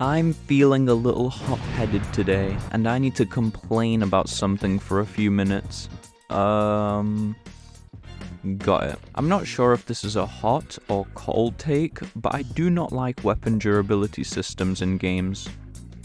I'm feeling a little hot-headed today, and I need to complain about something for a few minutes. Got it. I'm not sure if this is a hot or cold take, but I do not like weapon durability systems in games.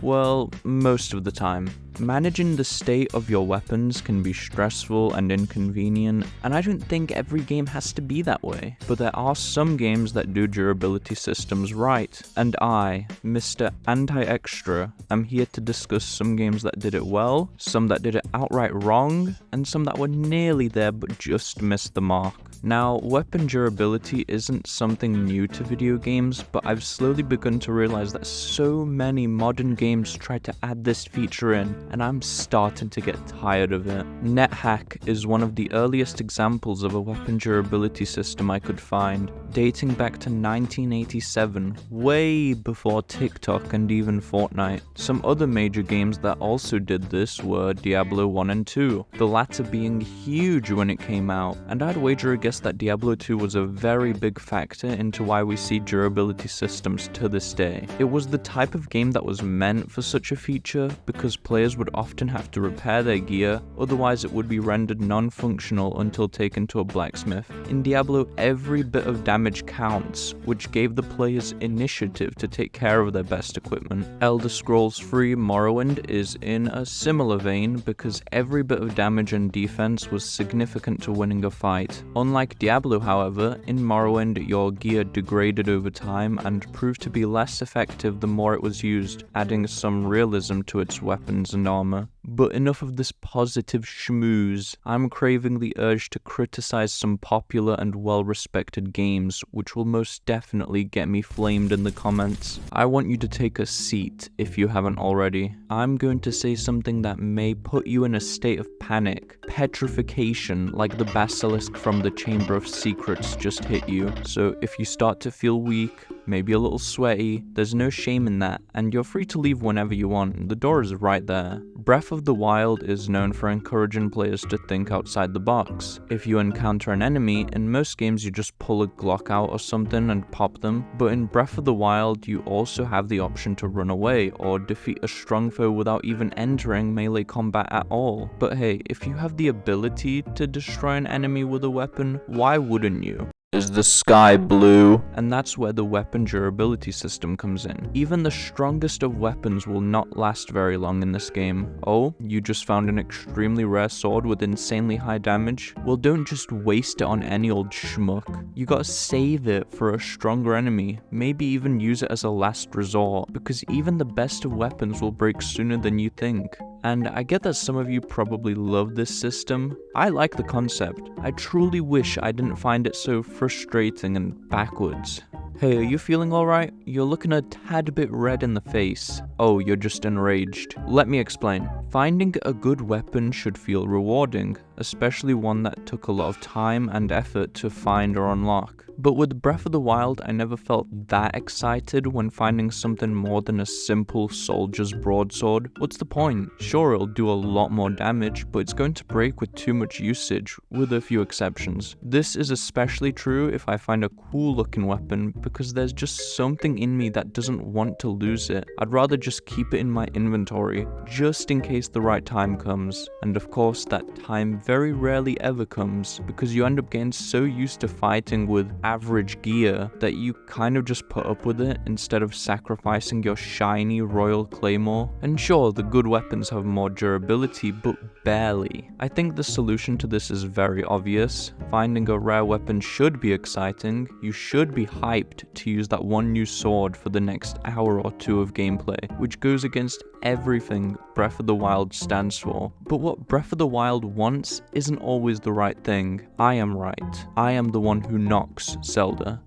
Well, most of the time. Managing the state of your weapons can be stressful and inconvenient, and I don't think every game has to be that way. But there are some games that do durability systems right, and I, Mr. antiXTRA, am here to discuss some games that did it well, some that did it outright wrong, and some that were nearly there but just missed the mark. Now, weapon durability isn't something new to video games, but I've slowly begun to realize that so many modern games try to add this feature in, and I'm starting to get tired of it. NetHack is one of the earliest examples of a weapon durability system I could find, dating back to 1987, way before TikTok and even Fortnite. Some other major games that also did this were Diablo 1 and 2, the latter being huge when it came out, and I'd wager against that Diablo 2 was a very big factor into why we see durability systems to this day. It was the type of game that was meant for such a feature because players would often have to repair their gear, otherwise it would be rendered non-functional until taken to a blacksmith. In Diablo, every bit of damage counts, which gave the players initiative to take care of their best equipment. Elder Scrolls 3 Morrowind is in a similar vein because every bit of damage and defense was significant to winning a fight. Unlike Diablo, however, in Morrowind your gear degraded over time and proved to be less effective the more it was used, adding some realism to its weapons and armor. But enough of this positive schmooze. I'm craving the urge to criticize some popular and well-respected games, which will most definitely get me flamed in the comments. I want you to take a seat if you haven't already. I'm going to say something that may put you in a state of panic, petrification, like the basilisk from the Chamber of Secrets just hit you. So if you start to feel weak, maybe a little sweaty, there's no shame in that, and you're free to leave whenever you want. The door is right there. Breath of the Wild is known for encouraging players to think outside the box. If you encounter an enemy, in most games you just pull a Glock out or something and pop them, but in Breath of the Wild you also have the option to run away or defeat a strong foe without even entering melee combat at all. But hey, if you have the ability to destroy an enemy with a weapon, why wouldn't you? Is the sky blue? And that's where the weapon durability system comes in. Even the strongest of weapons will not last very long in this game. Oh, you just found an extremely rare sword with insanely high damage? Well, don't just waste it on any old schmuck. You gotta save it for a stronger enemy, maybe even use it as a last resort, because even the best of weapons will break sooner than you think. And I get that some of you probably love this system. I like the concept. I truly wish I didn't find it so frustrating and backwards. Hey, are you feeling alright? You're looking a tad bit red in the face. Oh, you're just enraged. Let me explain. Finding a good weapon should feel rewarding, especially one that took a lot of time and effort to find or unlock. But with Breath of the Wild, I never felt that excited when finding something more than a simple soldier's broadsword. What's the point? Sure, it'll do a lot more damage, but it's going to break with too much usage, with a few exceptions. This is especially true if I find a cool looking weapon, because there's just something in me that doesn't want to lose it. I'd rather just keep it in my inventory, just in case the right time comes. And of course, that time very rarely ever comes, because you end up getting so used to fighting with average gear that you kind of just put up with it instead of sacrificing your shiny royal claymore. And sure, the good weapons have more durability, but barely. I think the solution to this is very obvious. Finding a rare weapon should be exciting. You should be hyped to use that one new sword for the next hour or two of gameplay, which goes against everything Breath of the Wild stands for. But what Breath of the Wild wants isn't always the right thing. I am right. I am the one who knocks Zelda.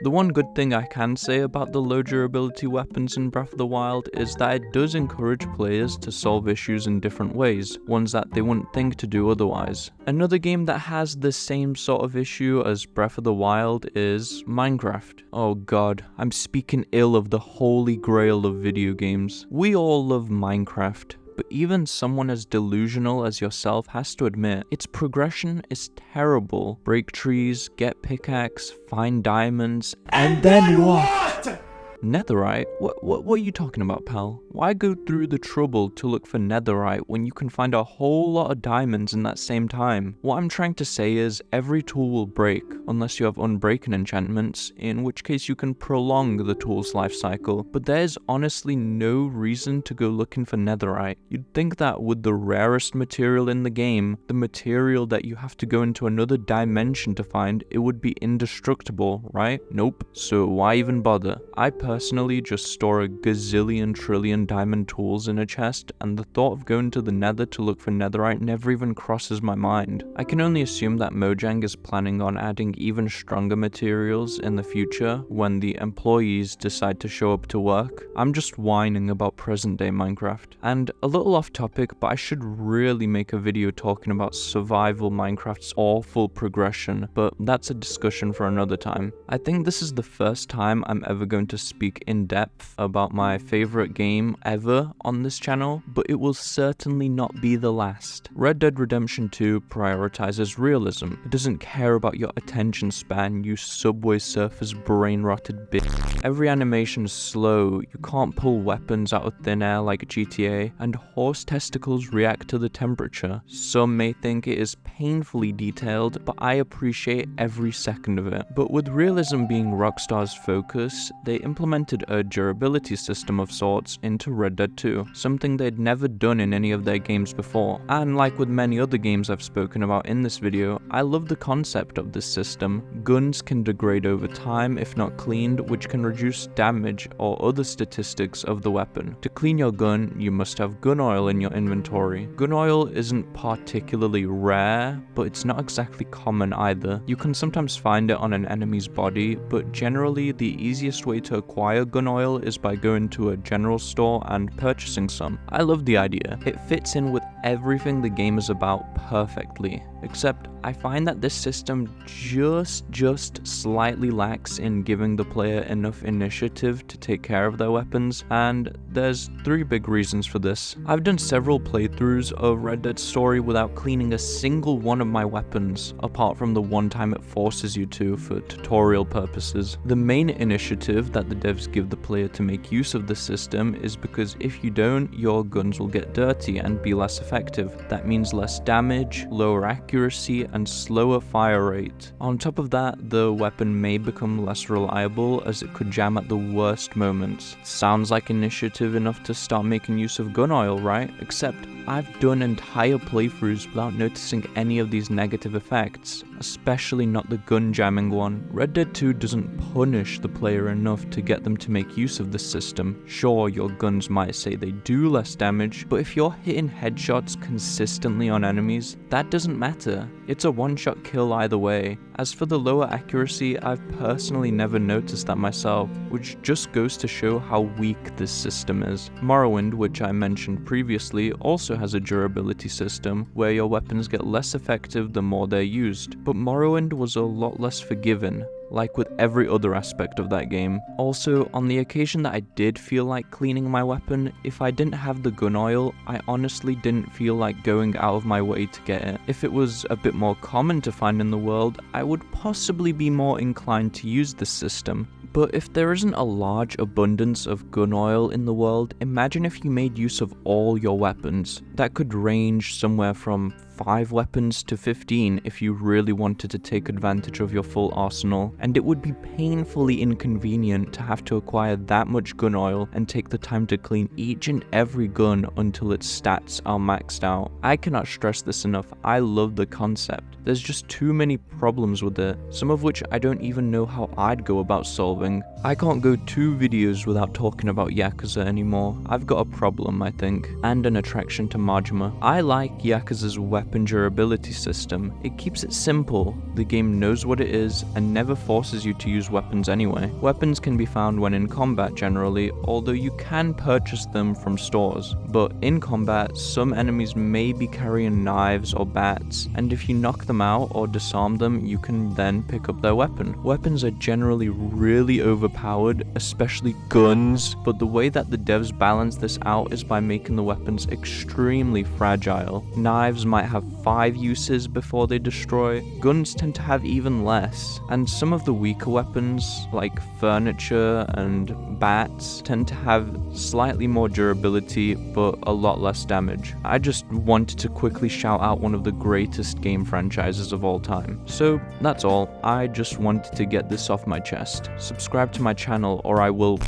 The one good thing I can say about the low durability weapons in Breath of the Wild is that it does encourage players to solve issues in different ways, ones that they wouldn't think to do otherwise. Another game that has the same sort of issue as Breath of the Wild is Minecraft. Oh god, I'm speaking ill of the holy grail of video games. We all love Minecraft, but even someone as delusional as yourself has to admit, its progression is terrible. Break trees, get pickaxe, find diamonds, and then what? Netherite? What are you talking about, pal? Why go through the trouble to look for netherite when you can find a whole lot of diamonds in that same time? What I'm trying to say is every tool will break unless you have unbreaking enchantments, in which case you can prolong the tool's life cycle, but there's honestly no reason to go looking for netherite. You'd think that with the rarest material in the game, the material that you have to go into another dimension to find, it would be indestructible, right? Nope. So why even bother? I personally just store a gazillion trillion diamond tools in a chest, and the thought of going to the nether to look for netherite never even crosses my mind. I can only assume that Mojang is planning on adding even stronger materials in the future when the employees decide to show up to work. I'm just whining about present day Minecraft. And a little off topic, but I should really make a video talking about survival Minecraft's awful progression, but that's a discussion for another time. I think this is the first time I'm ever going to speak in depth about my favorite game ever on this channel, but it will certainly not be the last. Red Dead Redemption 2 prioritizes realism. It doesn't care about your attention span, you Subway Surfers brain-rotted bitch. Every animation is slow, you can't pull weapons out of thin air like GTA, and horse testicles react to the temperature. Some may think it is painfully detailed, but I appreciate every second of it. But with realism being Rockstar's focus, they implemented a durability system of sorts into Red Dead 2, something they'd never done in any of their games before. And like with many other games I've spoken about in this video, I love the concept of this system. Guns can degrade over time if not cleaned, which can reduce damage or other statistics of the weapon. To clean your gun, you must have gun oil in your inventory. Gun oil isn't particularly rare, but it's not exactly common either. You can sometimes find it on an enemy's body, but generally the easiest way to acquire gun oil is by going to a general store and purchasing some. I love the idea. It fits in with everything the game is about perfectly, except I find that this system just slightly lacks in giving the player enough initiative to take care of their weapons, and there's 3 big reasons for this. I've done several playthroughs of Red Dead Story without cleaning a single one of my weapons, apart from the one time it forces you to for tutorial purposes. The main initiative that the devs give the player to make use of the system is because if you don't, your guns will get dirty and be less effective. That means less damage, lower accuracy, and slower fire rate. On top of that, the weapon may become less reliable as it could jam at the worst moments. Sounds like initiative enough to start making use of gun oil, right? Except I've done entire playthroughs without noticing any of these negative effects, especially not the gun jamming one. Red Dead 2 doesn't punish the player enough to get them to make use of this system. Sure, your guns might say they do less damage, but if you're hitting headshots consistently on enemies, that doesn't matter. It's a one-shot kill either way. As for the lower accuracy, I've personally never noticed that myself, which just goes to show how weak this system is. Morrowind, which I mentioned previously, also has a durability system where your weapons get less effective the more they're used, but Morrowind was a lot less forgiving, like with every other aspect of that game. Also, on the occasion that I did feel like cleaning my weapon, if I didn't have the gun oil, I honestly didn't feel like going out of my way to get it. If it was a bit more common to find in the world, I would possibly be more inclined to use this system. But if there isn't a large abundance of gun oil in the world, imagine if you made use of all your weapons. That could range somewhere from 5 weapons to 15 if you really wanted to take advantage of your full arsenal, and it would be painfully inconvenient to have to acquire that much gun oil and take the time to clean each and every gun until its stats are maxed out. I cannot stress this enough, I love the concept. There's just too many problems with it, some of which I don't even know how I'd go about solving. I can't go 2 videos without talking about Yakuza anymore. I've got a problem, I think, and an attraction to Majima. I like Yakuza's weapon durability system. It keeps it simple, the game knows what it is, and never forces you to use weapons anyway. Weapons can be found when in combat generally, although you can purchase them from stores. But in combat, some enemies may be carrying knives or bats, and if you knock them out or disarm them, you can then pick up their weapon. Weapons are generally really overpowered, especially guns, but the way that the devs balance this out is by making the weapons extremely fragile. Knives might have have 5 uses before they destroy. Guns tend to have even less, and some of the weaker weapons, like furniture and bats, tend to have slightly more durability but a lot less damage. I just wanted to quickly shout out one of the greatest game franchises of all time. So that's all, I just wanted to get this off my chest. Subscribe to my channel or I will...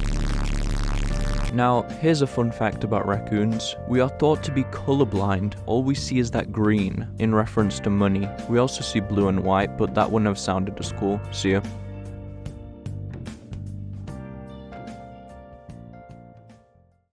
Now, here's a fun fact about raccoons. We are thought to be colorblind. All we see is that green, in reference to money. We also see blue and white, but that wouldn't have sounded as cool. See ya.